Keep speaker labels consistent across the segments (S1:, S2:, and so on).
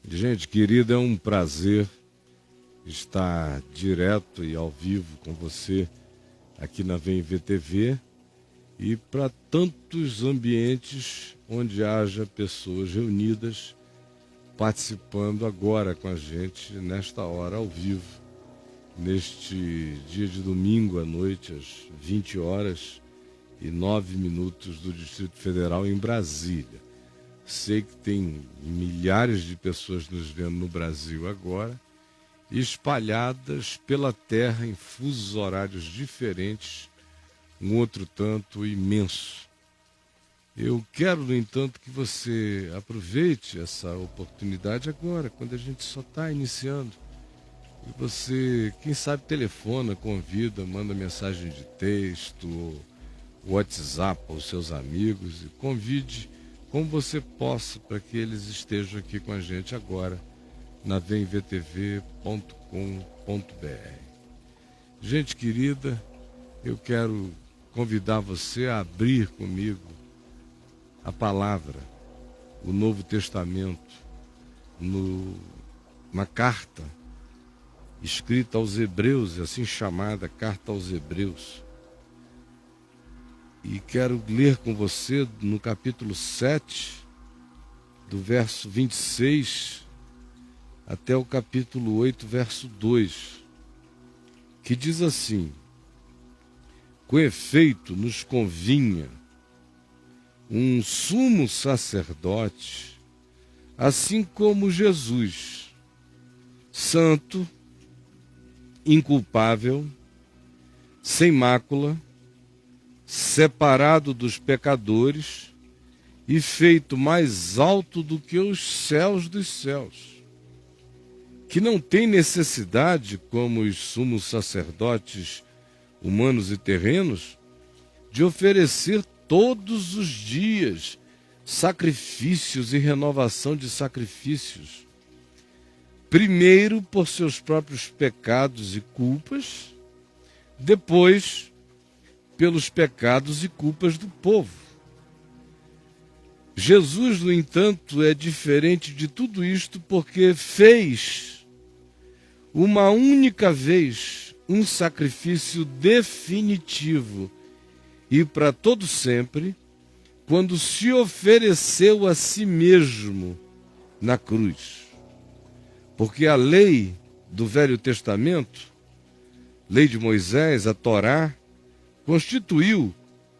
S1: Gente querida, é um prazer estar direto e ao vivo com você aqui na Vem VTV e para tantos ambientes onde haja pessoas reunidas participando agora com a gente nesta hora ao vivo, neste dia de domingo à noite, às 20h09 do Distrito Federal em Brasília. Sei que tem milhares de pessoas nos vendo no Brasil agora, espalhadas pela terra em fusos horários diferentes, um outro tanto imenso. Eu quero, no entanto, que você aproveite essa oportunidade agora, quando a gente só está iniciando. E você, quem sabe, telefona, convida, manda mensagem de texto, WhatsApp aos seus amigos e convide como você possa para que eles estejam aqui com a gente agora na vemvtv.com.br. Gente querida, eu quero convidar você a abrir comigo a palavra, o Novo Testamento, uma carta escrita aos Hebreus, assim chamada Carta aos Hebreus. E quero ler com você no capítulo 7, do verso 26 até o capítulo 8, verso 2, que diz assim: com efeito nos convinha um sumo sacerdote, assim como Jesus, santo, inculpável, sem mácula, separado dos pecadores e feito mais alto do que os céus dos céus, que não tem necessidade, como os sumos sacerdotes humanos e terrenos, de oferecer todos os dias sacrifícios e renovação de sacrifícios, primeiro por seus próprios pecados e culpas, depois pelos pecados e culpas do povo. Jesus, no entanto, é diferente de tudo isto porque fez uma única vez um sacrifício definitivo e para todo sempre, quando se ofereceu a si mesmo na cruz. Porque a lei do Velho Testamento, lei de Moisés, a Torá, constituiu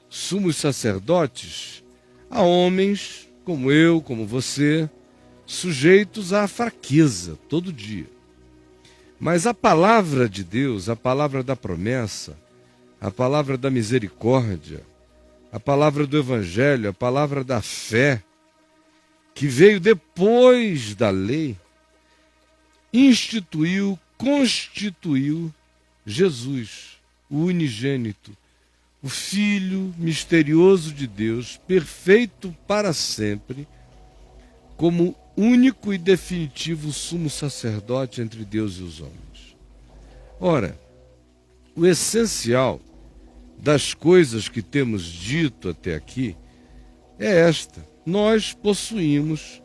S1: sumos sacerdotes a homens como eu, como você, sujeitos à fraqueza todo dia. Mas a palavra de Deus, a palavra da promessa, a palavra da misericórdia, a palavra do Evangelho, a palavra da fé, que veio depois da lei, constituiu Jesus, o unigênito, o Filho misterioso de Deus, perfeito para sempre, como único e definitivo sumo sacerdote entre Deus e os homens. Ora, o essencial das coisas que temos dito até aqui é esta: nós possuímos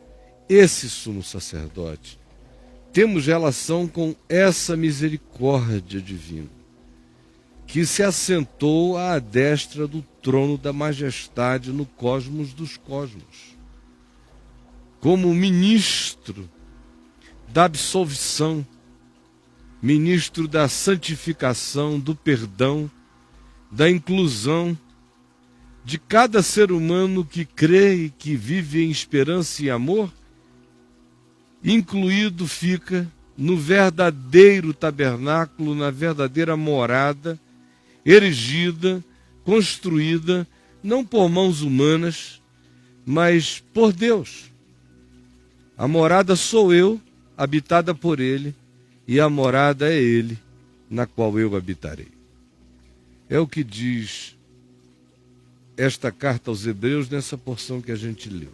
S1: esse sumo sacerdote, temos relação com essa misericórdia divina, que se assentou à destra do trono da majestade no cosmos dos cosmos, como ministro da absolvição, ministro da santificação, do perdão, da inclusão de cada ser humano que crê e que vive em esperança e amor, incluído fica no verdadeiro tabernáculo, na verdadeira morada, erigida, construída, não por mãos humanas, mas por Deus. A morada sou eu, habitada por Ele, e a morada é Ele, na qual eu habitarei. É o que diz esta carta aos Hebreus nessa porção que a gente leu.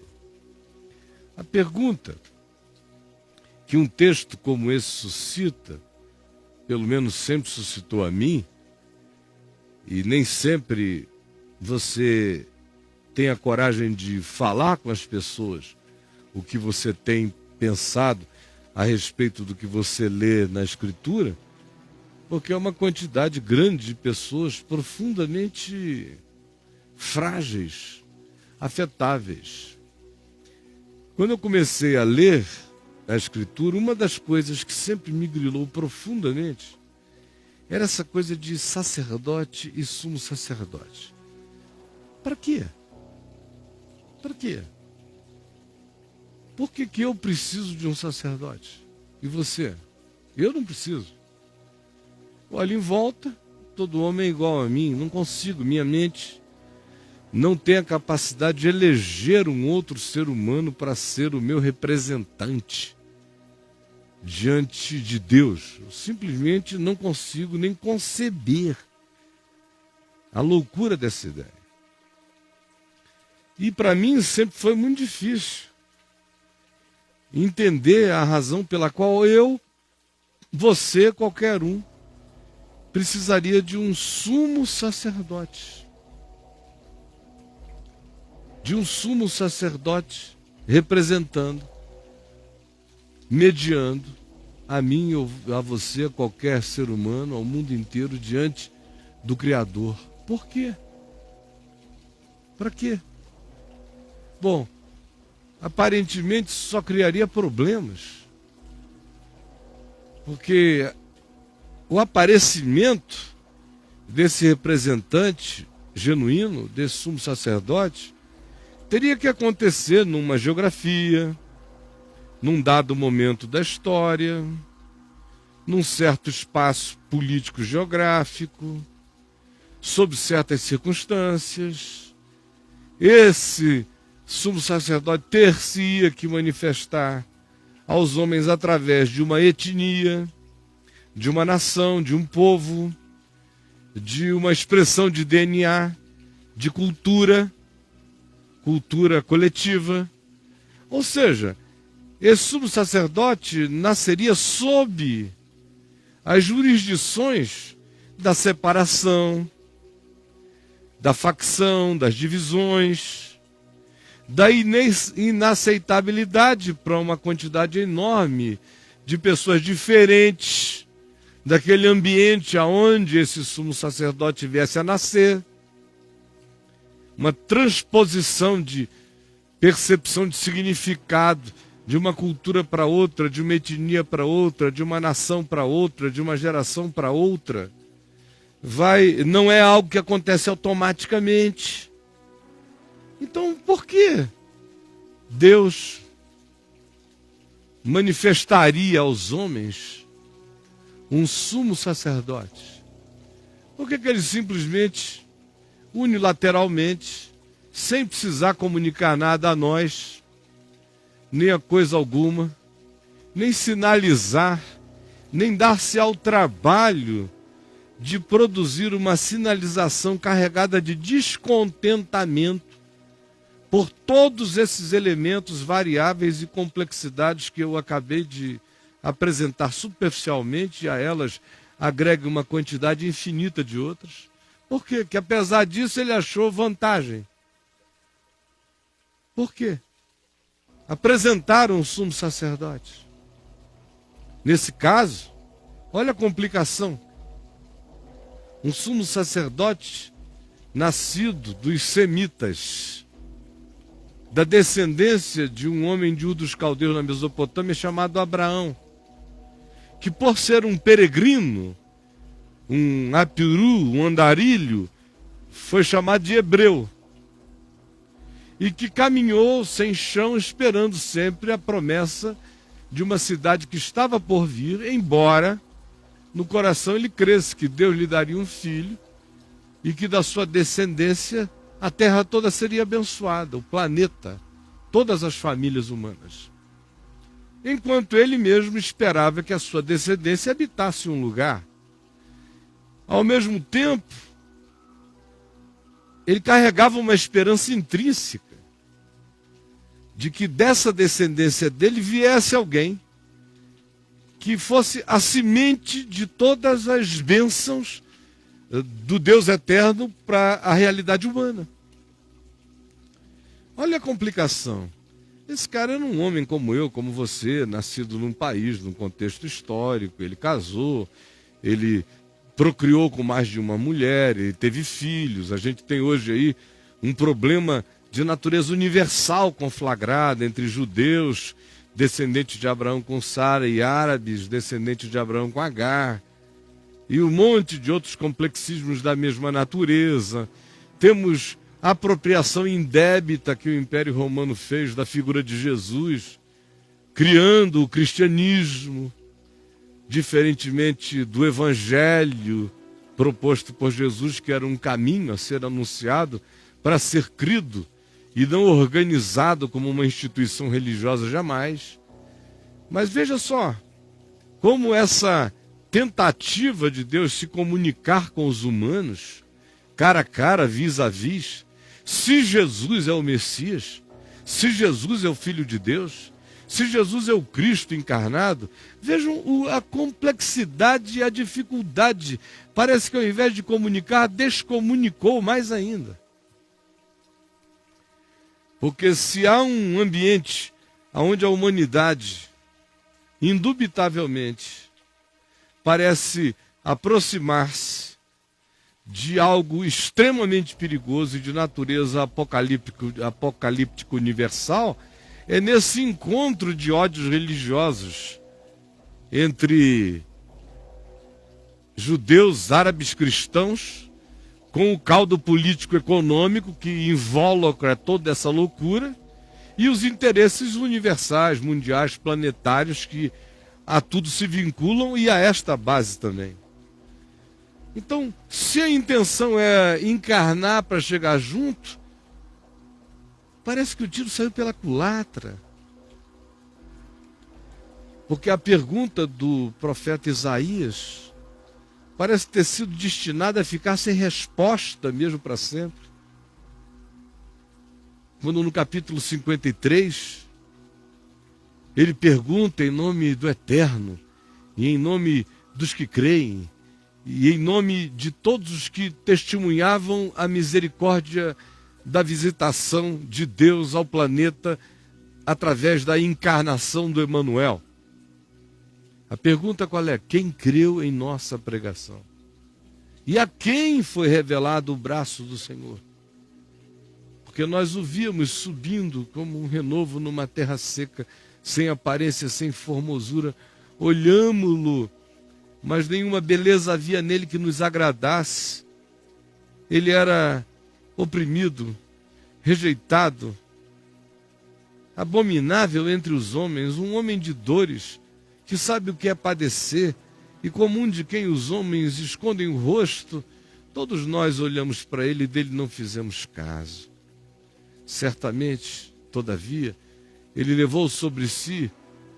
S1: A pergunta que um texto como esse suscita, pelo menos sempre suscitou a mim, e nem sempre você tem a coragem de falar com as pessoas o que você tem pensado, a respeito do que você lê na Escritura, porque é uma quantidade grande de pessoas profundamente frágeis, afetáveis. Quando eu comecei a ler a Escritura, uma das coisas que sempre me grilou profundamente era essa coisa de sacerdote e sumo sacerdote. Para quê? Para quê? Por que eu preciso de um sacerdote? E você? Eu não preciso. Olha em volta, todo homem é igual a mim, não consigo, minha mente não tem a capacidade de eleger um outro ser humano para ser o meu representante diante de Deus. Eu simplesmente não consigo nem conceber a loucura dessa ideia. E para mim sempre foi muito difícil entender a razão pela qual eu, você, qualquer um, precisaria de um sumo sacerdote. De um sumo sacerdote representando, mediando a mim ou a você, a qualquer ser humano, ao mundo inteiro, diante do Criador. Por quê? Para quê? Bom, aparentemente só criaria problemas. Porque o aparecimento desse representante genuíno, desse sumo sacerdote, teria que acontecer numa geografia, num dado momento da história, num certo espaço político geográfico, sob certas circunstâncias. Esse sumo sacerdote ter-se-ia que manifestar aos homens através de uma etnia, de uma nação, de um povo, de uma expressão de DNA, de cultura coletiva. Ou seja, esse sumo sacerdote nasceria sob as jurisdições da separação, da facção, das divisões, da inaceitabilidade para uma quantidade enorme de pessoas diferentes daquele ambiente aonde esse sumo sacerdote viesse a nascer. Uma transposição de percepção de significado de uma cultura para outra, de uma etnia para outra, de uma nação para outra, de uma geração para outra. Não é algo que acontece automaticamente. Então, por que Deus manifestaria aos homens um sumo sacerdote? Por que ele simplesmente, unilateralmente, sem precisar comunicar nada a nós, nem a coisa alguma, nem sinalizar, nem dar-se ao trabalho de produzir uma sinalização carregada de descontentamento por todos esses elementos variáveis e complexidades que eu acabei de apresentar superficialmente, e a elas agregue uma quantidade infinita de outras? Por quê? Que apesar disso ele achou vantagem. Por quê? Apresentaram um sumo sacerdote. Nesse caso, olha a complicação. Um sumo sacerdote nascido dos semitas, da descendência de um homem de Ur dos Caldeus na Mesopotâmia chamado Abraão, que por ser um peregrino, um apiru, um andarilho, foi chamado de hebreu, e que caminhou sem chão, esperando sempre a promessa de uma cidade que estava por vir, embora no coração ele cresce que Deus lhe daria um filho e que da sua descendência a terra toda seria abençoada, o planeta, todas as famílias humanas. Enquanto ele mesmo esperava que a sua descendência habitasse um lugar. Ao mesmo tempo, ele carregava uma esperança intrínseca de que dessa descendência dele viesse alguém que fosse a semente de todas as bênçãos do Deus eterno para a realidade humana. Olha a complicação. Esse cara era um homem como eu, como você, nascido num país, num contexto histórico. Ele casou, ele procriou com mais de uma mulher, ele teve filhos. A gente tem hoje aí um problema de natureza universal conflagrado entre judeus, descendentes de Abraão com Sara, e árabes, descendentes de Abraão com Agar, e um monte de outros complexismos da mesma natureza. Temos a apropriação indébita que o Império Romano fez da figura de Jesus, criando o cristianismo, diferentemente do evangelho proposto por Jesus, que era um caminho a ser anunciado para ser crido e não organizado como uma instituição religiosa jamais. Mas veja só, como essa tentativa de Deus se comunicar com os humanos, cara a cara, vis a vis, se Jesus é o Messias, se Jesus é o Filho de Deus, se Jesus é o Cristo encarnado, vejam a complexidade e a dificuldade. Parece que ao invés de comunicar, descomunicou mais ainda. Porque se há um ambiente onde a humanidade, indubitavelmente, parece aproximar-se de algo extremamente perigoso e de natureza apocalíptico universal, é nesse encontro de ódios religiosos entre judeus, árabes, cristãos, com o caldo político-econômico que involucra toda essa loucura, e os interesses universais, mundiais, planetários, que a tudo se vinculam, e a esta base também. Então, se a intenção é encarnar para chegar junto, parece que o tiro saiu pela culatra. Porque a pergunta do profeta Isaías parece ter sido destinada a ficar sem resposta mesmo para sempre. Quando no capítulo 53, ele pergunta em nome do Eterno, e em nome dos que creem, e em nome de todos os que testemunhavam a misericórdia da visitação de Deus ao planeta através da encarnação do Emanuel. A pergunta qual é? Quem creu em nossa pregação? E a quem foi revelado o braço do Senhor? Porque nós o víamos subindo como um renovo numa terra seca, sem aparência, sem formosura. Olhámo-lo, mas nenhuma beleza havia nele que nos agradasse. Ele era oprimido, rejeitado, abominável entre os homens, um homem de dores, que sabe o que é padecer, e como um de quem os homens escondem o rosto, todos nós olhamos para ele e dele não fizemos caso. Certamente, todavia, ele levou sobre si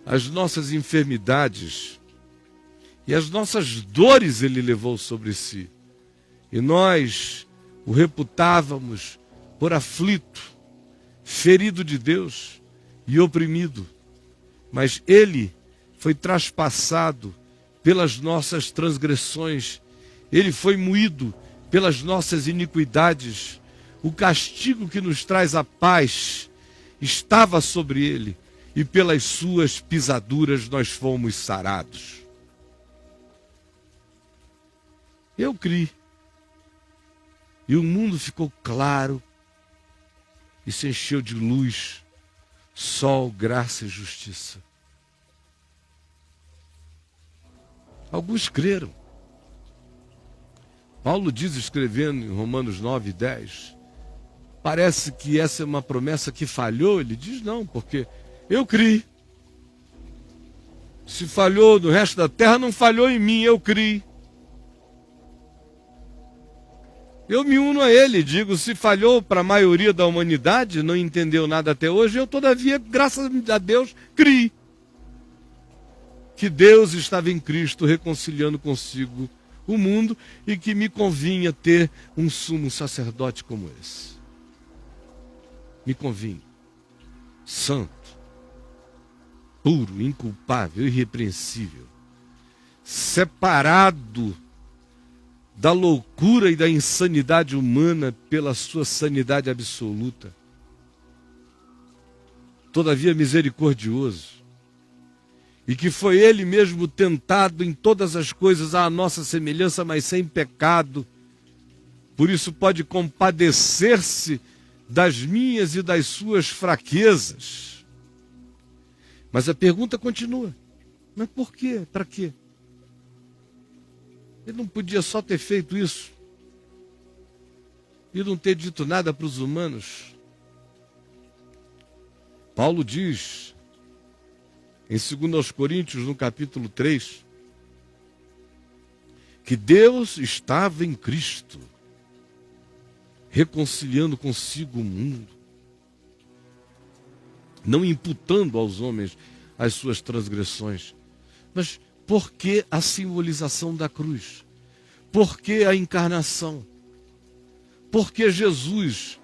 S1: as nossas enfermidades, e as nossas dores ele levou sobre si. E nós o reputávamos por aflito, ferido de Deus e oprimido. Mas ele foi traspassado pelas nossas transgressões, ele foi moído pelas nossas iniquidades. O castigo que nos traz a paz estava sobre ele, e pelas suas pisaduras nós fomos sarados. Eu criei. E o mundo ficou claro e se encheu de luz, sol, graça e justiça. Alguns creram. Paulo diz, escrevendo em Romanos 9, 10, parece que essa é uma promessa que falhou. Ele diz não, porque eu criei. Se falhou no resto da terra, não falhou em mim, eu criei. Eu me uno a ele, digo, se falhou para a maioria da humanidade, não entendeu nada até hoje, eu todavia, graças a Deus, criei. Que Deus estava em Cristo reconciliando consigo o mundo e que me convinha ter um sumo sacerdote como esse. Me convinha. Santo, puro, inculpável, irrepreensível, separado da loucura e da insanidade humana pela sua sanidade absoluta. todavia misericordioso, e que foi ele mesmo tentado em todas as coisas à nossa semelhança, mas sem pecado. Por isso pode compadecer-se das minhas e das suas fraquezas. Mas a pergunta continua. Mas por quê? Para quê? Ele não podia só ter feito isso e não ter dito nada para os humanos? Paulo diz, em 2 Coríntios, no capítulo 3, que Deus estava em Cristo, reconciliando consigo o mundo, não imputando aos homens as suas transgressões. Mas por que a simbolização da cruz? Por que a encarnação? Por que Jesus,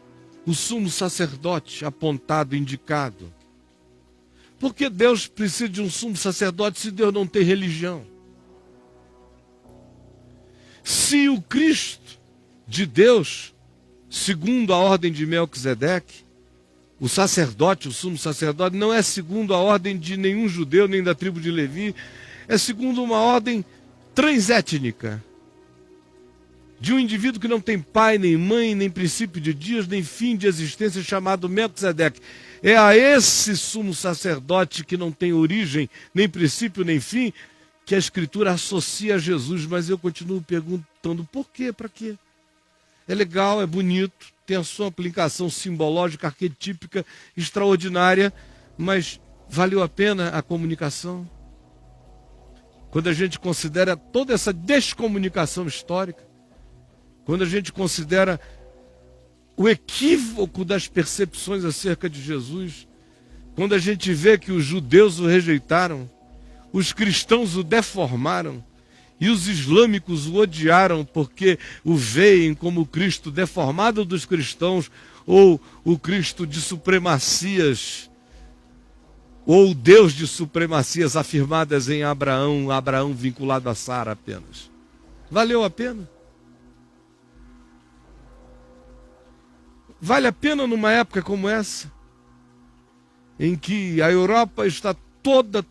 S1: o sumo sacerdote apontado, indicado? Por que Deus precisa de um sumo sacerdote se Deus não tem religião? Se o Cristo de Deus, segundo a ordem de Melquisedeque, o sacerdote, o sumo sacerdote, não é segundo a ordem de nenhum judeu, nem da tribo de Levi, é segundo uma ordem transétnica, de um indivíduo que não tem pai, nem mãe, nem princípio de dias, nem fim de existência, chamado Melquisedeque. É a esse sumo sacerdote que não tem origem, nem princípio, nem fim, que a Escritura associa a Jesus. Mas eu continuo perguntando, por quê? Para quê? É legal, é bonito, tem a sua aplicação simbológica, arquetípica, extraordinária, mas valeu a pena a comunicação? Quando a gente considera toda essa descomunicação histórica, quando a gente considera o equívoco das percepções acerca de Jesus, quando a gente vê que os judeus o rejeitaram, os cristãos o deformaram, e os islâmicos o odiaram porque o veem como o Cristo deformado dos cristãos, ou o Cristo de supremacias, ou o Deus de supremacias afirmadas em Abraão, Abraão vinculado a Sara apenas. Valeu a pena? Vale a pena numa época como essa, em que a Europa está toda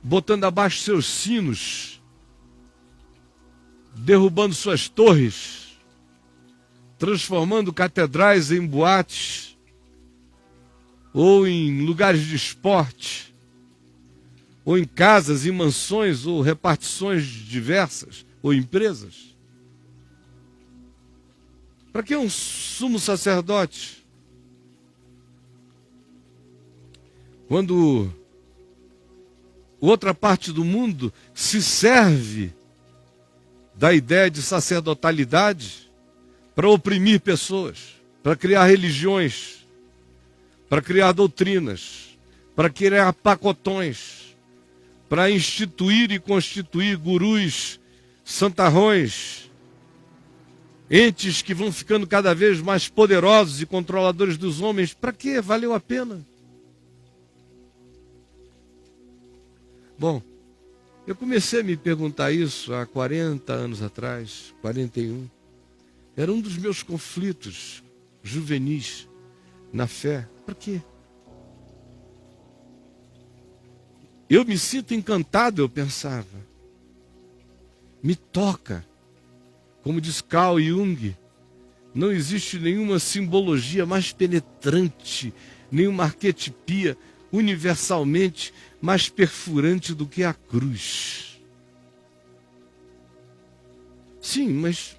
S1: botando abaixo seus sinos, derrubando suas torres, transformando catedrais em boates, ou em lugares de esporte, ou em casas, em mansões, ou repartições diversas, ou empresas? Para que um sumo sacerdote? Quando outra parte do mundo se serve da ideia de sacerdotalidade para oprimir pessoas, para criar religiões, para criar doutrinas, para criar pacotões, para instituir e constituir gurus, santarrões, entes que vão ficando cada vez mais poderosos e controladores dos homens. Para quê? Valeu a pena? Bom, eu comecei a me perguntar isso há 40 anos atrás, 41. Era um dos meus conflitos juvenis na fé. Para quê? Eu me sinto encantado, eu pensava. Me toca. Como diz Carl Jung, não existe nenhuma simbologia mais penetrante, nenhuma arquetipia universalmente mais perfurante do que a cruz. Sim, mas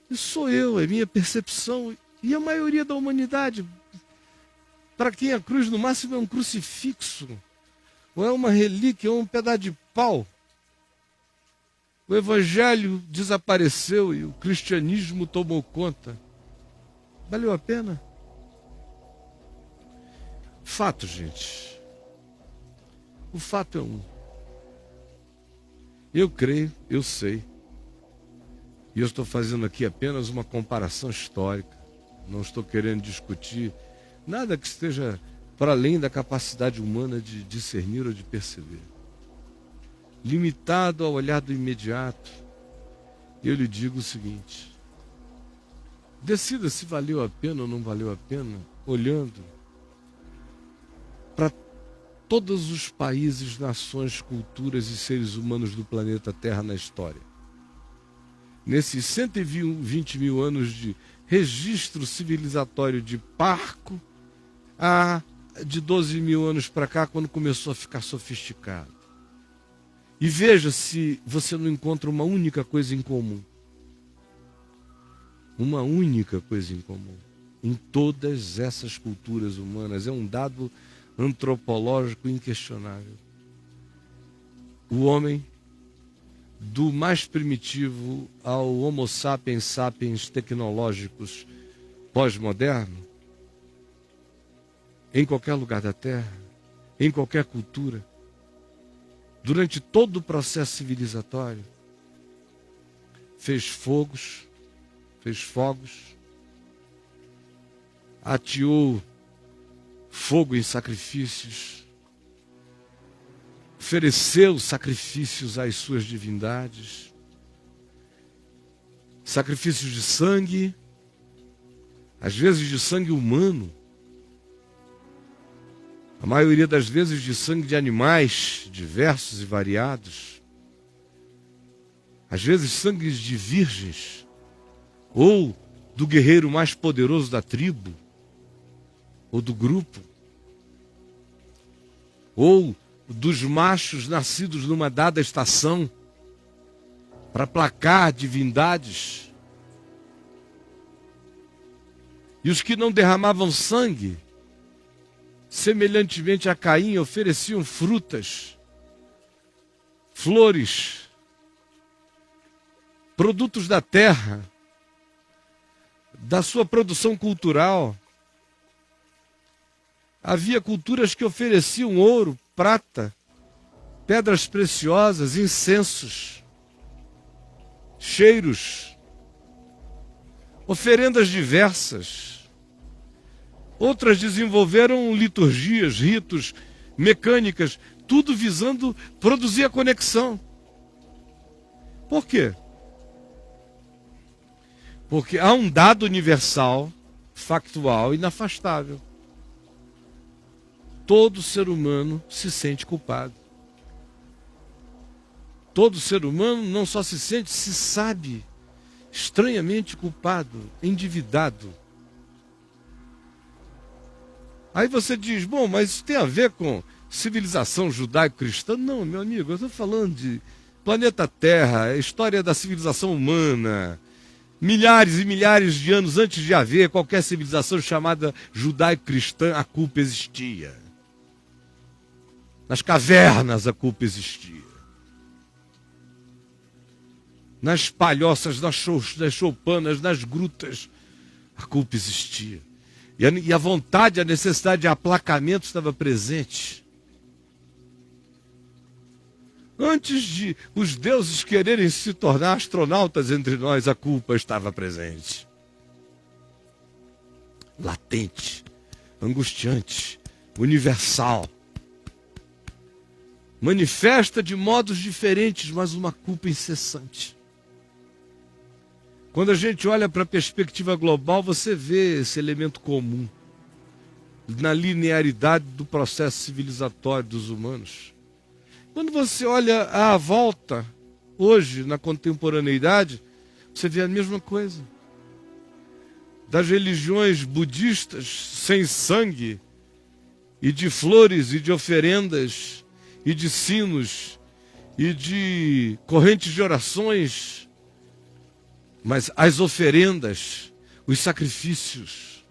S1: isso sou eu, é minha percepção e a maioria da humanidade. Para quem a cruz no máximo é um crucifixo, ou é uma relíquia, ou um pedaço de pau. O evangelho desapareceu e o cristianismo tomou conta. Valeu a pena? Fato, gente. O fato é um. Eu creio, eu sei. E eu estou fazendo aqui apenas uma comparação histórica. Não estou querendo discutir nada que esteja para além da capacidade humana de discernir ou de perceber. Limitado ao olhar do imediato, eu lhe digo o seguinte: decida se valeu a pena ou não valeu a pena, olhando todos os países, nações, culturas e seres humanos do planeta Terra na história. Nesses 120 mil anos de registro civilizatório de parco, há de 12 mil anos para cá, quando começou a ficar sofisticado. E veja se você não encontra uma única coisa em comum. Uma única coisa em comum em todas essas culturas humanas. É um dado antropológico inquestionável. O homem, do mais primitivo ao Homo sapiens sapiens tecnológicos pós-moderno, em qualquer lugar da Terra, em qualquer cultura, durante todo o processo civilizatório, fez fogos, ateou fogo em sacrifícios, ofereceu sacrifícios às suas divindades, sacrifícios de sangue, às vezes de sangue humano, a maioria das vezes de sangue de animais diversos e variados, às vezes sangues de virgens, ou do guerreiro mais poderoso da tribo, ou do grupo, ou dos machos nascidos numa dada estação, para placar divindades. E os que não derramavam sangue, semelhantemente a Caim, ofereciam frutas, flores, produtos da terra, da sua produção cultural. Havia culturas que ofereciam ouro, prata, pedras preciosas, incensos, cheiros, oferendas diversas. Outras desenvolveram liturgias, ritos, mecânicas, tudo visando produzir a conexão. Por quê? Porque há um dado universal, factual, inafastável. Todo ser humano se sente culpado. Todo ser humano não só se sente, se sabe estranhamente culpado, endividado. Aí você diz, bom, mas isso tem a ver com civilização judaico-cristã? Não, meu amigo, eu estou falando de planeta Terra, a história da civilização humana. Milhares e milhares de anos antes de haver qualquer civilização chamada judaico-cristã, a culpa existia. Nas cavernas a culpa existia. Nas palhoças, nas choupanas, nas grutas, a culpa existia. E a vontade, a necessidade de aplacamento estava presente. Antes de os deuses quererem se tornar astronautas entre nós, a culpa estava presente. Latente, angustiante, universal. Manifesta de modos diferentes, mas uma culpa incessante. Quando a gente olha para a perspectiva global, você vê esse elemento comum na linearidade do processo civilizatório dos humanos. Quando você olha à volta, hoje, na contemporaneidade, você vê a mesma coisa. Das religiões budistas sem sangue, e de flores, e de oferendas, e de sinos, e de correntes de orações, mas as oferendas, os sacrifícios,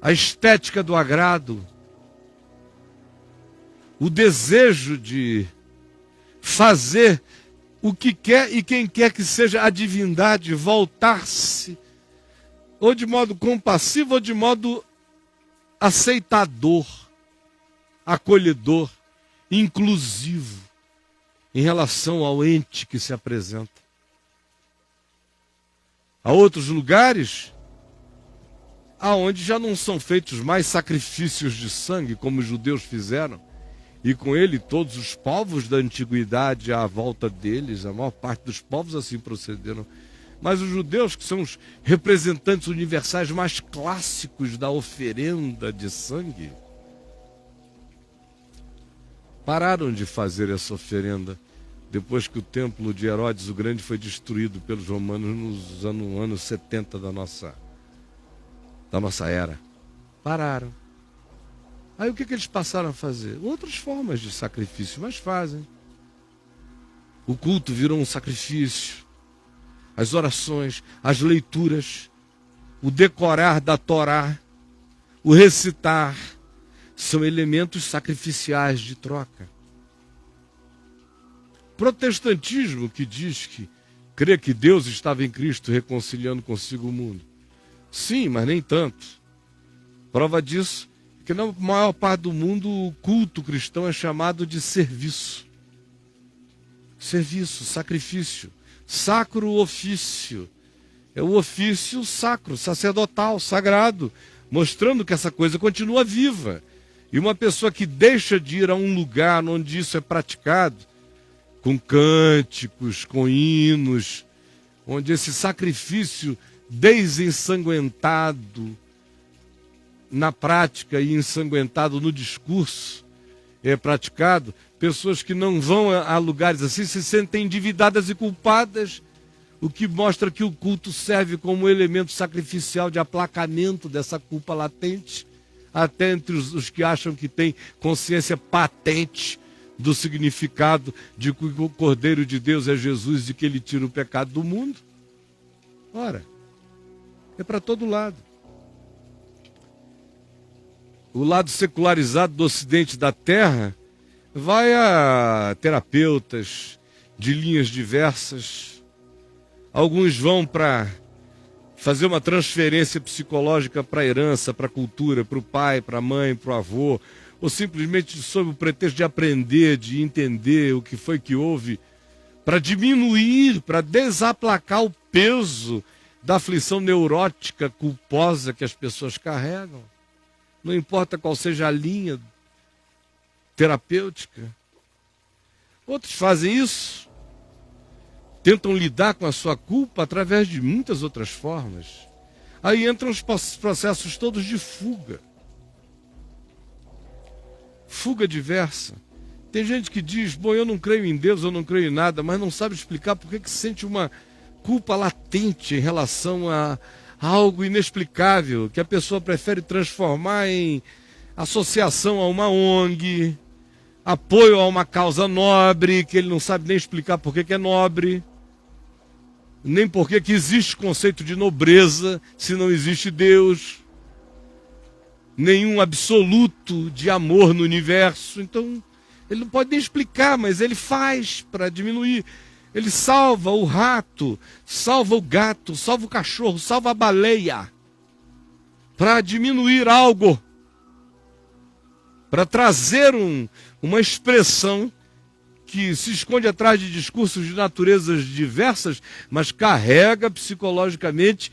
S1: a estética do agrado, o desejo de fazer o que quer e quem quer que seja a divindade voltar-se, ou de modo compassivo ou de modo aceitador, acolhedor, inclusivo, em relação ao ente que se apresenta. Há outros lugares aonde já não são feitos mais sacrifícios de sangue, como os judeus fizeram, e com ele todos os povos da antiguidade à volta deles, a maior parte dos povos assim procederam. Mas os judeus, que são os representantes universais mais clássicos da oferenda de sangue, pararam de fazer essa oferenda depois que o templo de Herodes o Grande foi destruído pelos romanos no ano 70 da nossa era. Pararam. Aí o que eles passaram a fazer? Outras formas de sacrifício, mas fazem. O culto virou um sacrifício. As orações, as leituras, o decorar da Torá, o recitar, são elementos sacrificiais de troca. Protestantismo, que diz que crê que Deus estava em Cristo reconciliando consigo o mundo. Sim, mas nem tanto. Prova disso é que na maior parte do mundo o culto cristão é chamado de serviço. Serviço, sacrifício, sacro ofício. É o ofício sacro, sacerdotal, sagrado, mostrando que essa coisa continua viva. E uma pessoa que deixa de ir a um lugar onde isso é praticado, com cânticos, com hinos, onde esse sacrifício desensanguentado na prática e ensanguentado no discurso é praticado, pessoas que não vão a lugares assim se sentem endividadas e culpadas, o que mostra que o culto serve como elemento sacrificial de aplacamento dessa culpa latente, até entre os que acham que têm consciência patente do significado de que o Cordeiro de Deus é Jesus e que ele tira o pecado do mundo. Ora, é para todo lado. O lado secularizado do ocidente da terra vai a terapeutas de linhas diversas. Alguns vão para fazer uma transferência psicológica para a herança, para a cultura, para o pai, para a mãe, para o avô, ou simplesmente sob o pretexto de aprender, de entender o que foi que houve, para diminuir, para desaplacar o peso da aflição neurótica, culposa que as pessoas carregam. Não importa qual seja a linha terapêutica. Outros fazem isso, tentam lidar com a sua culpa através de muitas outras formas. Aí entram os processos todos de fuga. Fuga diversa. Tem gente que diz, bom, eu não creio em Deus, eu não creio em nada, mas não sabe explicar por que sente uma culpa latente em relação a algo inexplicável, que a pessoa prefere transformar em associação a uma ONG, apoio a uma causa nobre, que ele não sabe nem explicar por que é nobre, nem por que existe conceito de nobreza, se não existe Deus, nenhum absoluto de amor no universo. Então, ele não pode nem explicar, mas ele faz para diminuir. Ele salva o rato, salva o gato, salva o cachorro, salva a baleia, para diminuir algo, para trazer uma expressão que se esconde atrás de discursos de naturezas diversas, mas carrega psicologicamente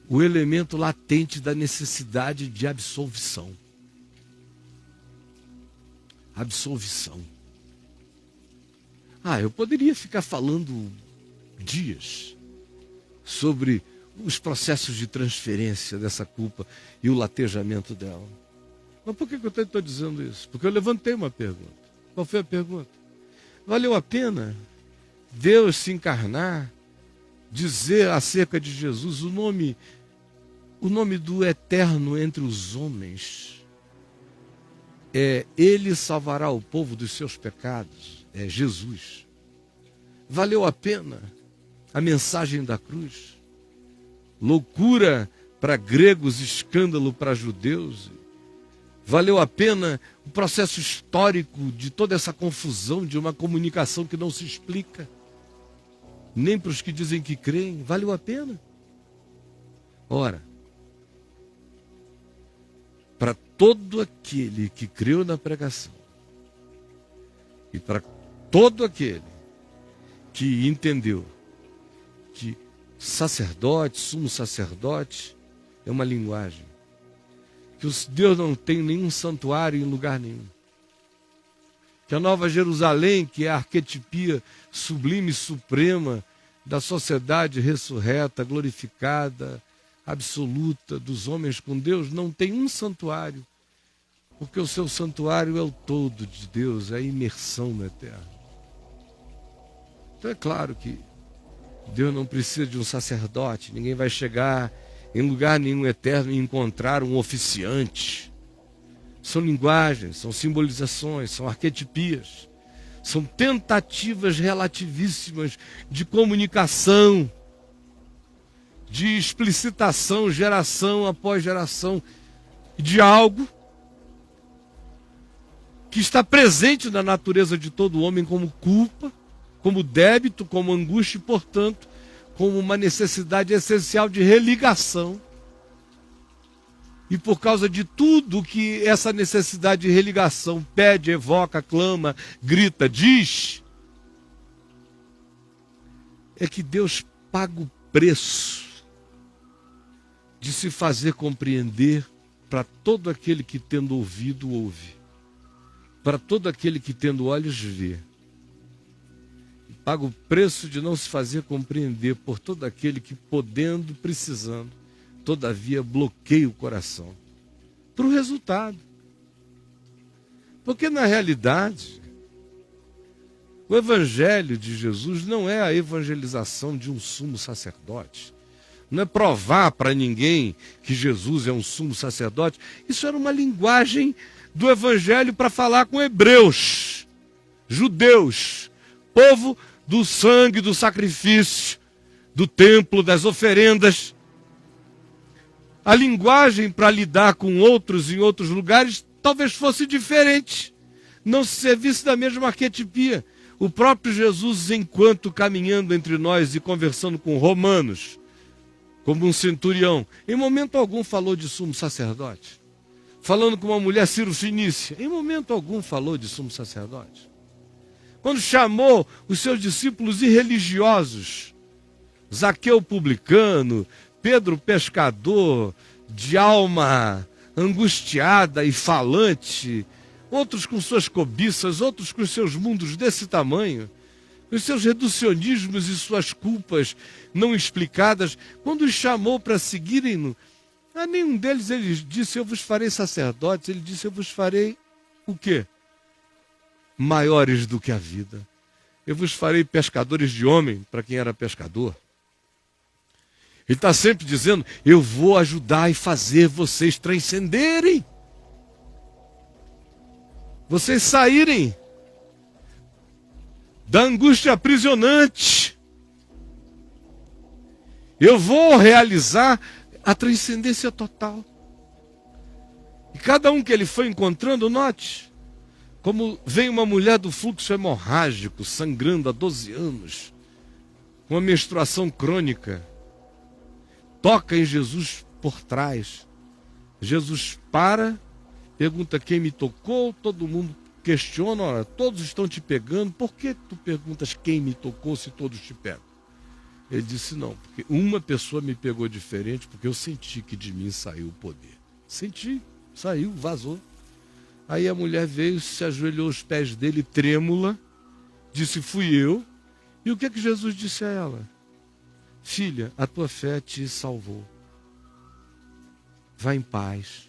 S1: o elemento latente da necessidade de absolvição. Absolvição. Eu poderia ficar falando dias sobre os processos de transferência dessa culpa e o latejamento dela. Mas por que eu estou dizendo isso? Porque eu levantei uma pergunta. Qual foi a pergunta? Valeu a pena Deus se encarnar, dizer acerca de Jesus o nome do eterno entre os homens? Ele salvará o povo dos seus pecados. É Jesus. Valeu a pena a mensagem da cruz? Loucura para gregos, escândalo para judeus. Valeu a pena o processo histórico de toda essa confusão de uma comunicação que não se explica, nem para os que dizem que creem. Valeu a pena? Ora, para todo aquele que creu na pregação e para todo aquele que entendeu que sacerdote, sumo sacerdote, é uma linguagem, que Deus não tem nenhum santuário em lugar nenhum, que a Nova Jerusalém, que é a arquetipia sublime e suprema da sociedade ressurreta, glorificada, absoluta, dos homens com Deus, não tem um santuário, porque o seu santuário é o todo de Deus, é a imersão no eterno. Então é claro que Deus não precisa de um sacerdote, ninguém vai chegar em lugar nenhum eterno e encontrar um oficiante. São linguagens, são simbolizações, são arquetipias, são tentativas relativíssimas de comunicação, de explicitação, geração após geração, de algo que está presente na natureza de todo homem como culpa, como débito, como angústia e, portanto, como uma necessidade essencial de religação. E por causa de tudo que essa necessidade de religação pede, evoca, clama, grita, diz, é que Deus paga o preço de se fazer compreender para todo aquele que tendo ouvido, ouve. Para todo aquele que tendo olhos, vê. E paga o preço de não se fazer compreender por todo aquele que, podendo, precisando, todavia bloqueia o coração. Para o resultado. Porque, na realidade, o Evangelho de Jesus não é a evangelização de um sumo sacerdote. Não é provar para ninguém que Jesus é um sumo sacerdote. Isso era uma linguagem do Evangelho para falar com hebreus, judeus, povo do sangue, do sacrifício, do templo, das oferendas. A linguagem para lidar com outros em outros lugares talvez fosse diferente, não se servisse da mesma arquetipia. O próprio Jesus, enquanto caminhando entre nós e conversando com romanos, como um centurião, em momento algum falou de sumo sacerdote. Falando com uma mulher Ciro-Fenícia, em momento algum falou de sumo sacerdote. Quando chamou os seus discípulos irreligiosos, Zaqueu publicano, Pedro pescador, de alma angustiada e falante, outros com suas cobiças, outros com seus mundos desse tamanho, com seus reducionismos e suas culpas não explicadas, quando os chamou para seguirem-no, a nenhum deles ele disse, eu vos farei sacerdotes, ele disse, eu vos farei o quê? Maiores do que a vida. Eu vos farei pescadores de homem, para quem era pescador. Ele está sempre dizendo, eu vou ajudar e fazer vocês transcenderem. Vocês saírem da angústia aprisionante. Eu vou realizar a transcendência total. E cada um que ele foi encontrando, note, como vem uma mulher do fluxo hemorrágico, sangrando há 12 anos, com uma menstruação crônica, toca em Jesus por trás. Jesus para, pergunta quem me tocou, todo mundo questiona, ora, todos estão te pegando, por que tu perguntas quem me tocou se todos te pegam? Ele disse, não, porque uma pessoa me pegou diferente, porque eu senti que de mim saiu o poder. Senti, saiu, vazou. Aí a mulher veio, se ajoelhou aos pés dele, trêmula, disse, fui eu. E o que que Jesus disse a ela? Filha, a tua fé te salvou. Vá em paz.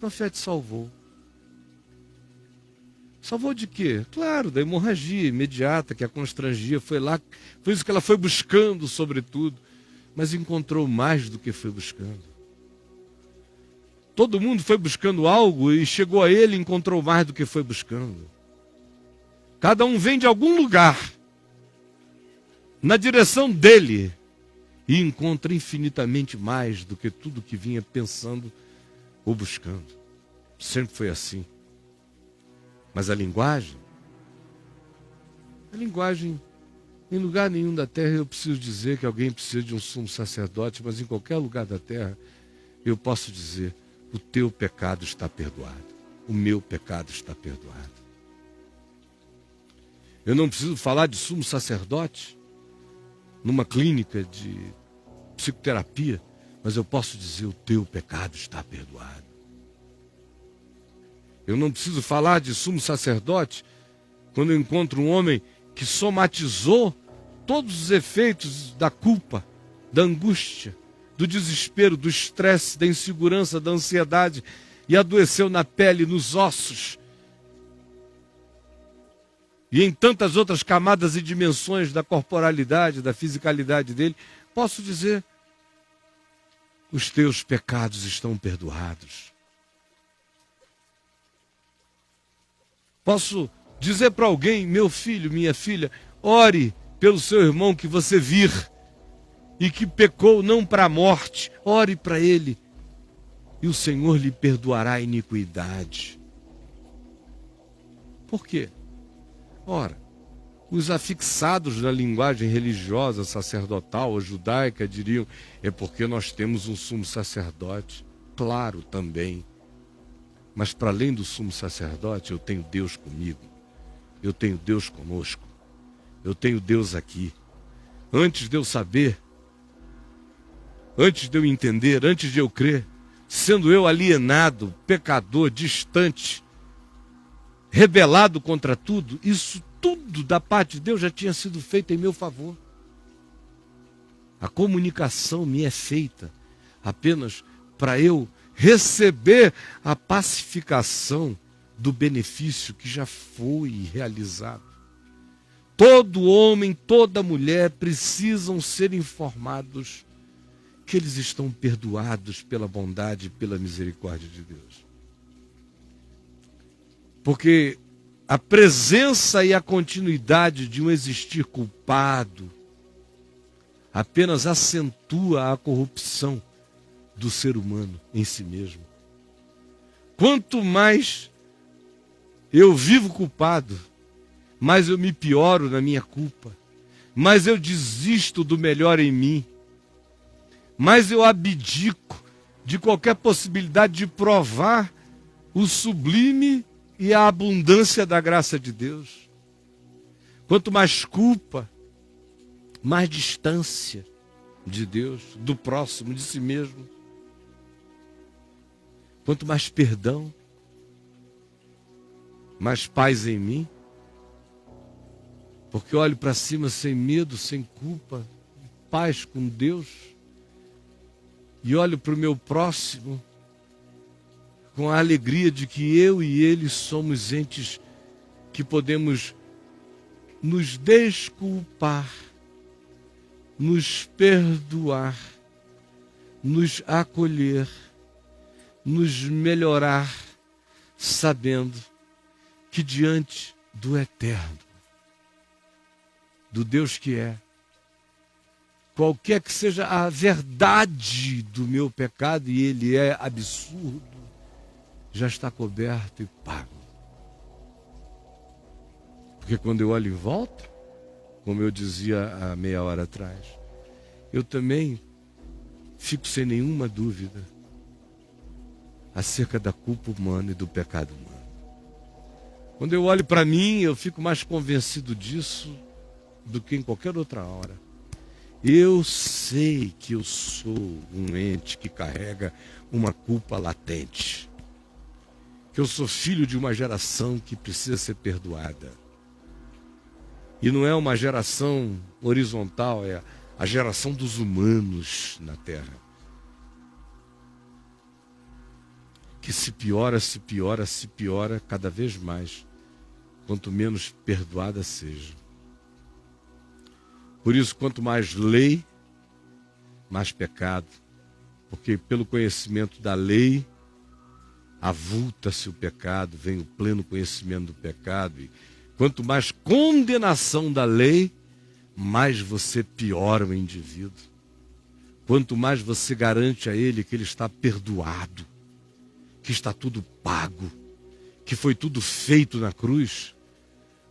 S1: Tua fé te salvou. Salvou de quê? Claro, da hemorragia imediata que a constrangia. Foi lá, foi isso que ela foi buscando, sobretudo. Mas encontrou mais do que foi buscando. Todo mundo foi buscando algo e chegou a ele e encontrou mais do que foi buscando. Cada um vem de algum lugar, na direção dele, e encontra infinitamente mais do que tudo que vinha pensando ou buscando. Sempre foi assim. Mas a linguagem, em lugar nenhum da terra eu preciso dizer que alguém precisa de um sumo sacerdote, mas em qualquer lugar da terra eu posso dizer, o teu pecado está perdoado, o meu pecado está perdoado. Eu não preciso falar de sumo sacerdote numa clínica de psicoterapia, mas eu posso dizer, o teu pecado está perdoado. Eu não preciso falar de sumo sacerdote quando eu encontro um homem que somatizou todos os efeitos da culpa, da angústia, do desespero, do estresse, da insegurança, da ansiedade, e adoeceu na pele, nos ossos, e em tantas outras camadas e dimensões da corporalidade, da fisicalidade dele, posso dizer: os teus pecados estão perdoados. Posso dizer para alguém: meu filho, minha filha, ore pelo seu irmão que você vir e que pecou não para a morte, ore para ele e o Senhor lhe perdoará a iniquidade. Por quê? Ora, os afixados na linguagem religiosa, sacerdotal ou judaica diriam: é porque nós temos um sumo sacerdote. Claro, também. Mas para além do sumo sacerdote, eu tenho Deus comigo. Eu tenho Deus conosco. Eu tenho Deus aqui. Antes de eu saber, antes de eu entender, antes de eu crer, sendo eu alienado, pecador, distante, rebelado contra tudo, isso tudo da parte de Deus já tinha sido feito em meu favor. A comunicação me é feita apenas para eu receber a pacificação do benefício que já foi realizado. Todo homem, toda mulher precisam ser informados que eles estão perdoados pela bondade e pela misericórdia de Deus. Porque a presença e a continuidade de um existir culpado apenas acentua a corrupção do ser humano em si mesmo. Quanto mais eu vivo culpado, mais eu me pioro na minha culpa, mais eu desisto do melhor em mim, mais eu abdico de qualquer possibilidade de provar o sublime e a abundância da graça de Deus. Quanto mais culpa, mais distância de Deus, do próximo, de si mesmo. Quanto mais perdão, mais paz em mim. Porque eu olho para cima sem medo, sem culpa, paz com Deus. E olho para o meu próximo com a alegria de que eu e ele somos entes que podemos nos desculpar, nos perdoar, nos acolher, nos melhorar, sabendo que diante do eterno, do Deus que é, qualquer que seja a verdade do meu pecado, e ele é absurdo, já está coberto e pago. Porque quando eu olho em volta, como eu dizia há meia hora atrás, eu também fico sem nenhuma dúvida acerca da culpa humana e do pecado humano. Quando eu olho para mim, eu fico mais convencido disso do que em qualquer outra hora. Eu sei que eu sou um ente que carrega uma culpa latente. Que eu sou filho de uma geração que precisa ser perdoada. E não é uma geração horizontal, é a geração dos humanos na Terra. Que se piora, se piora, se piora cada vez mais, quanto menos perdoada seja. Por isso, quanto mais lei, mais pecado. Porque pelo conhecimento da lei, avulta-se o pecado, vem o pleno conhecimento do pecado. E quanto mais condenação da lei, mais você piora o indivíduo. Quanto mais você garante a ele que ele está perdoado, que está tudo pago, que foi tudo feito na cruz,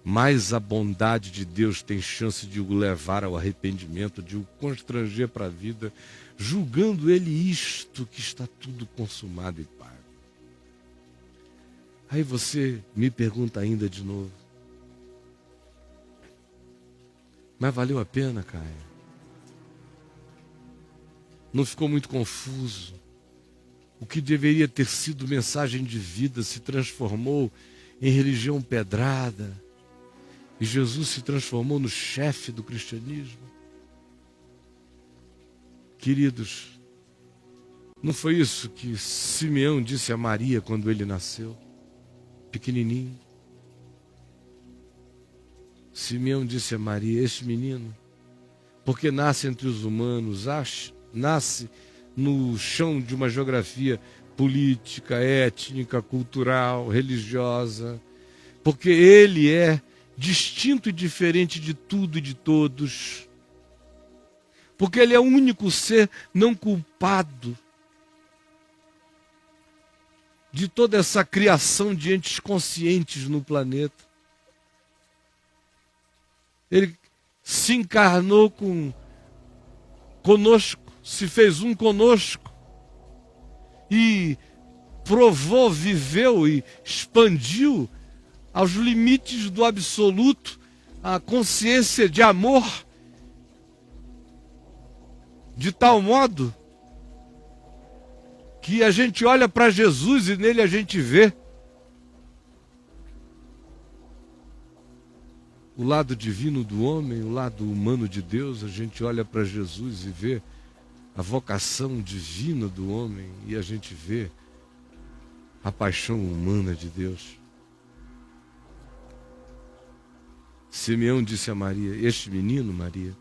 S1: mais a bondade de Deus tem chance de o levar ao arrependimento, de o constranger para a vida, julgando ele isto que está tudo consumado e pago. Aí você me pergunta ainda de novo: mas valeu a pena, Caio? Não ficou muito confuso? O que deveria ter sido mensagem de vida se transformou em religião pedrada, E Jesus se transformou no chefe do cristianismo. Queridos, não foi isso que Simeão disse a Maria quando ele nasceu? Pequenininho. Simeão disse a Maria: este menino, porque nasce entre os humanos, nasce no chão de uma geografia política, étnica, cultural, religiosa, porque ele é distinto e diferente de tudo e de todos, porque ele é o único ser não culpado de toda essa criação de entes conscientes no planeta. Ele se encarnou conosco, se fez um conosco e provou, viveu e expandiu aos limites do absoluto a consciência de amor, de tal modo que a gente olha para Jesus e nele a gente vê o lado divino do homem, o lado humano de Deus. A gente olha para Jesus e vê a vocação divina do homem e a gente vê a paixão humana de Deus. Simeão disse a Maria: este menino, Maria,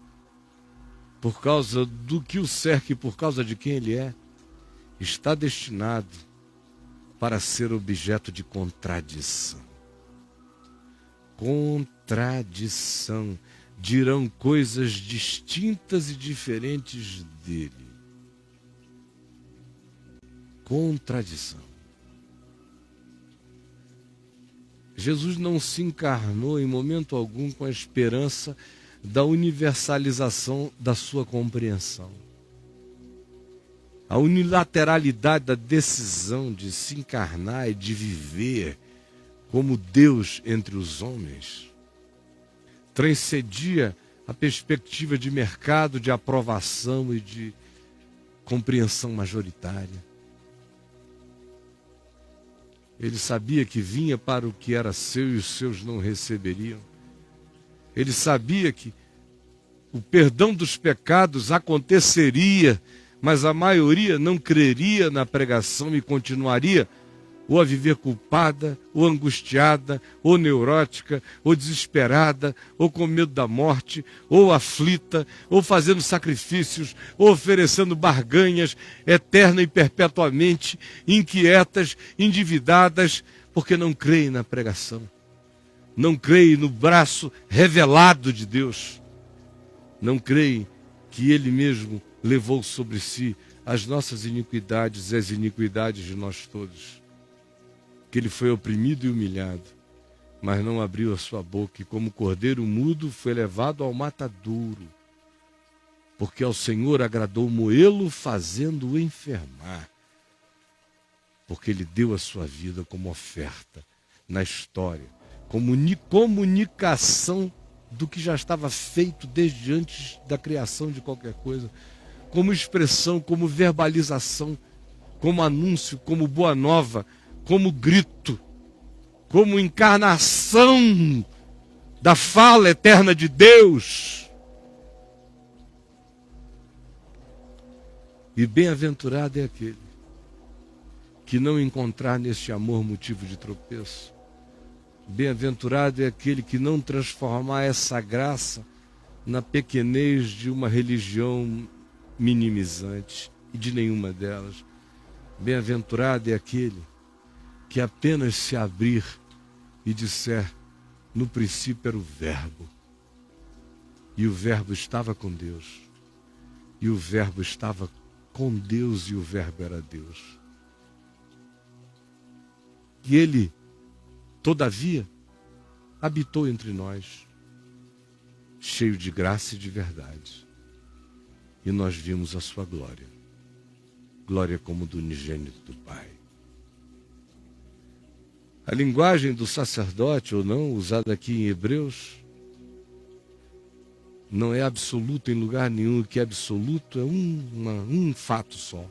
S1: por causa do que o cerca e por causa de quem ele é, está destinado para ser objeto de contradição. Contradição. Dirão coisas distintas e diferentes dele. Contradição. Jesus não se encarnou em momento algum com a esperança da universalização da sua compreensão. A unilateralidade da decisão de se encarnar e de viver como Deus entre os homens transcendia a perspectiva de mercado, de aprovação e de compreensão majoritária. Ele sabia que vinha para o que era seu e os seus não receberiam. Ele sabia que o perdão dos pecados aconteceria, mas a maioria não creria na pregação e continuaria ou a viver culpada, ou angustiada, ou neurótica, ou desesperada, ou com medo da morte, ou aflita, ou fazendo sacrifícios, ou oferecendo barganhas eterna e perpetuamente, inquietas, endividadas, porque não creem na pregação, não creem no braço revelado de Deus, não creem que Ele mesmo levou sobre si as nossas iniquidades e as iniquidades de nós todos. Que ele foi oprimido e humilhado, mas não abriu a sua boca, e como cordeiro mudo foi levado ao matadouro, porque ao Senhor agradou moê-lo, fazendo-o enfermar, porque ele deu a sua vida como oferta na história, como comunicação do que já estava feito desde antes da criação de qualquer coisa, como expressão, como verbalização, como anúncio, como boa nova, como grito, como encarnação da fala eterna de Deus. E bem-aventurado é aquele que não encontrar neste amor motivo de tropeço. Bem-aventurado é aquele que não transformar essa graça na pequenez de uma religião minimizante e de nenhuma delas. Bem-aventurado é aquele que apenas se abrir e disser: no princípio era o Verbo, e o Verbo estava com Deus, e o Verbo estava com Deus, e o Verbo era Deus. E ele, todavia, habitou entre nós, cheio de graça e de verdade, e nós vimos a sua glória, glória como do unigênito do Pai. A linguagem do sacerdote, ou não, usada aqui em Hebreus, não é absoluta em lugar nenhum. O que é absoluto é um fato só: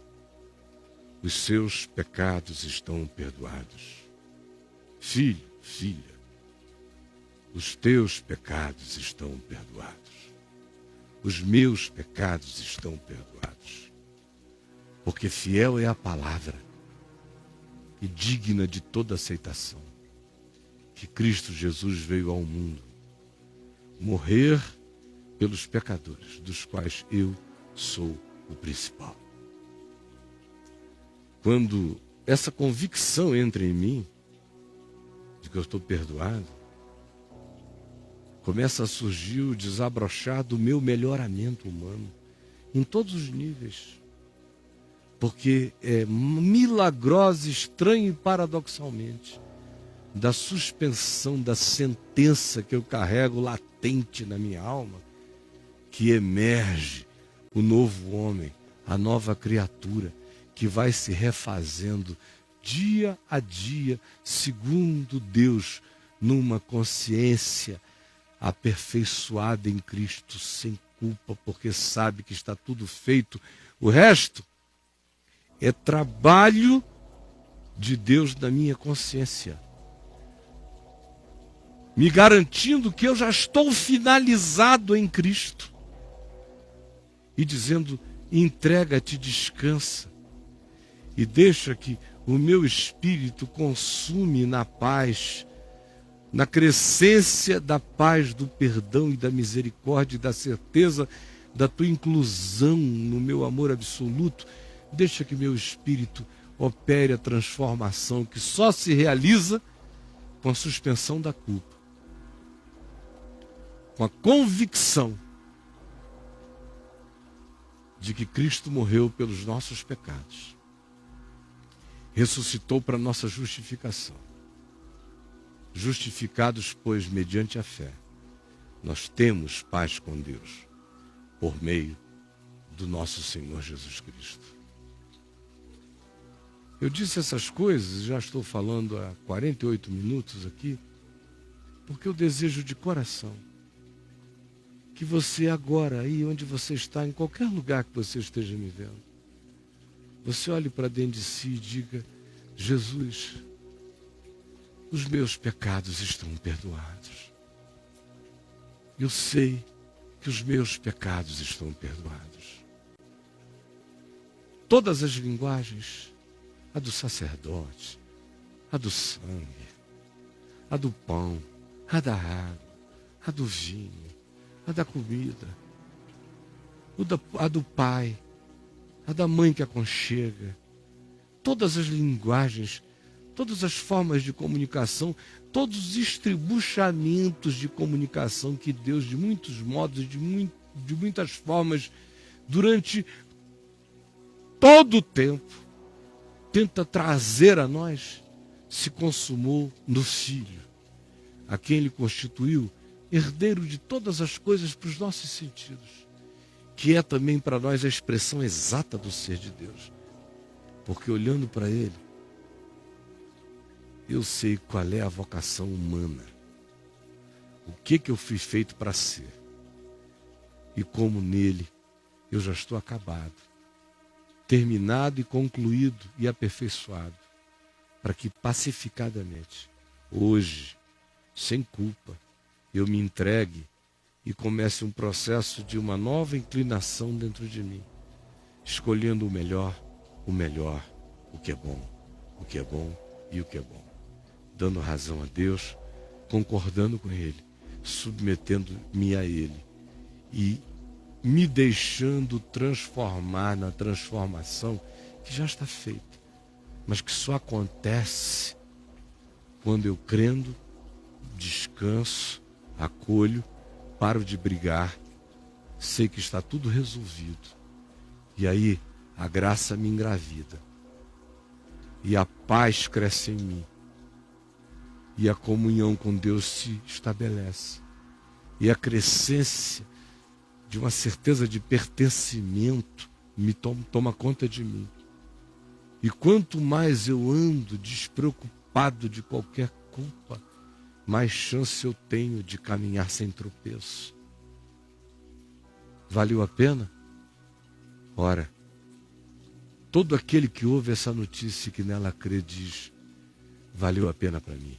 S1: os seus pecados estão perdoados. Filho, filha, os teus pecados estão perdoados. Os meus pecados estão perdoados. Porque fiel é a palavra e digna de toda aceitação, que Cristo Jesus veio ao mundo morrer pelos pecadores, dos quais eu sou o principal. Quando essa convicção entra em mim, de que eu estou perdoado, começa a surgir o desabrochar do meu melhoramento humano, em todos os níveis. Porque é milagrosa, estranho e paradoxalmente, da suspensão da sentença que eu carrego latente na minha alma, que emerge o novo homem, a nova criatura, que vai se refazendo dia a dia, segundo Deus, numa consciência aperfeiçoada em Cristo, sem culpa, porque sabe que está tudo feito. O resto é trabalho de Deus na minha consciência, me garantindo que eu já estou finalizado em Cristo e dizendo: entrega-te, descansa e deixa que o meu espírito consume na paz, na crescência da paz, do perdão e da misericórdia e da certeza da tua inclusão no meu amor absoluto. Deixa que meu espírito opere a transformação que só se realiza com a suspensão da culpa, com a convicção de que Cristo morreu pelos nossos pecados, ressuscitou para nossa justificação. Justificados, pois, mediante a fé, nós temos paz com Deus, por meio do nosso Senhor Jesus Cristo. Eu disse essas coisas, já estou falando há 48 minutos aqui, porque eu desejo de coração que você agora, aí onde você está, em qualquer lugar que você esteja me vendo, você olhe para dentro de si e diga: Jesus, os meus pecados estão perdoados. Eu sei que os meus pecados estão perdoados. Todas as linguagens, a do sacerdote, a do sangue, a do pão, a da água, a do vinho, a da comida, a do pai, a da mãe que aconchega, todas as linguagens, todas as formas de comunicação, todos os estribuchamentos de comunicação que Deus, de muitos modos, de muitas formas, durante todo o tempo, tenta trazer a nós, se consumou no Filho, a quem Ele constituiu herdeiro de todas as coisas para os nossos sentidos, que é também para nós a expressão exata do ser de Deus. Porque olhando para Ele, eu sei qual é a vocação humana, o que eu fui feito para ser, e como nele eu já estou acabado, terminado e concluído e aperfeiçoado, para que pacificadamente, hoje, sem culpa, eu me entregue e comece um processo de uma nova inclinação dentro de mim, escolhendo o melhor, o que é bom e o que é bom, dando razão a Deus, concordando com Ele, submetendo-me a Ele e me deixando transformar na transformação que já está feita, mas que só acontece quando eu crendo, descanso, acolho, paro de brigar, sei que está tudo resolvido. E aí a graça me engravida. E a paz cresce em mim. E a comunhão com Deus se estabelece. E a crescência de uma certeza de pertencimento me toma conta de mim. E quanto mais eu ando despreocupado de qualquer culpa, mais chance eu tenho de caminhar sem tropeço. Valeu a pena? Ora, todo aquele que ouve essa notícia e que nela crê diz: valeu a pena para mim.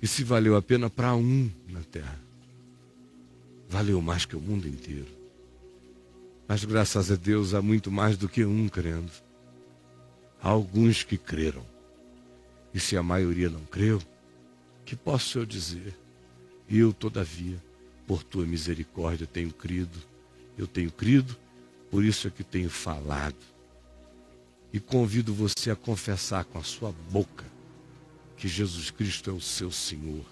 S1: E se valeu a pena para um na terra, valeu mais que o mundo inteiro. Mas graças a Deus há muito mais do que um crendo. Há alguns que creram. E se a maioria não creu, que posso eu dizer? Eu, todavia, por tua misericórdia tenho crido. Eu tenho crido, por isso é que tenho falado. E convido você a confessar com a sua boca que Jesus Cristo é o seu Senhor,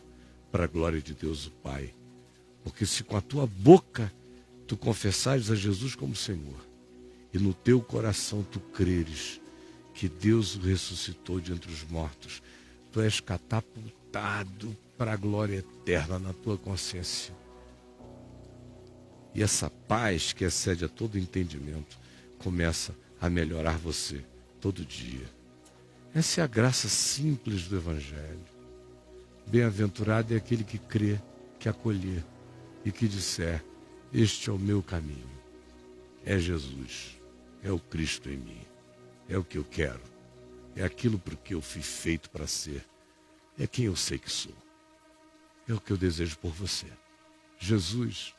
S1: para a glória de Deus o Pai. Porque se com a tua boca tu confessares a Jesus como Senhor, e no teu coração tu creres que Deus o ressuscitou de entre os mortos, tu és catapultado para a glória eterna na tua consciência. E essa paz que excede a todo entendimento começa a melhorar você todo dia. Essa é a graça simples do Evangelho. Bem-aventurado é aquele que crê, que acolher e que disser: este é o meu caminho. É Jesus, é o Cristo em mim. É o que eu quero. É aquilo por que eu fui feito para ser. É quem eu sei que sou. É o que eu desejo por você. Jesus,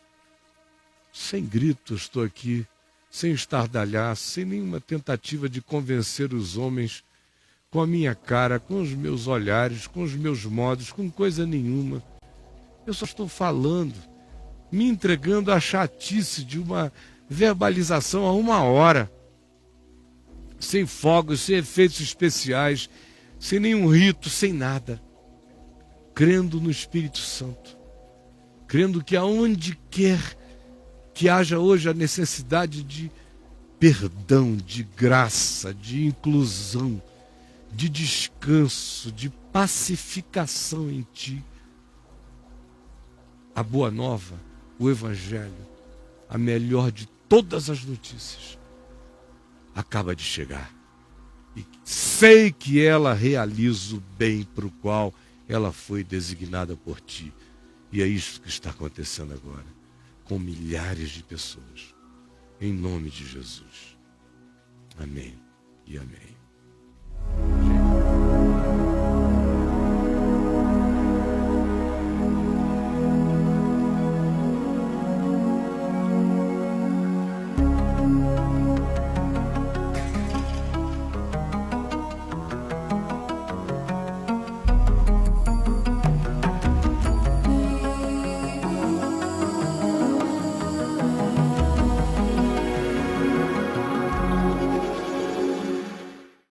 S1: sem grito eu estou aqui, sem estardalhaço, sem nenhuma tentativa de convencer os homens com a minha cara, com os meus olhares, com os meus modos, com coisa nenhuma. Eu só estou falando, me entregando à chatice de uma verbalização a uma hora, sem fogos, sem efeitos especiais, sem nenhum rito, sem nada, crendo no Espírito Santo, crendo que aonde quer que haja hoje a necessidade de perdão, de graça, de inclusão, de descanso, de pacificação em ti, a boa nova, o Evangelho, a melhor de todas as notícias, acaba de chegar. E sei que ela realiza o bem para o qual ela foi designada por ti. E é isso que está acontecendo agora, com milhares de pessoas. Em nome de Jesus. Amém e amém.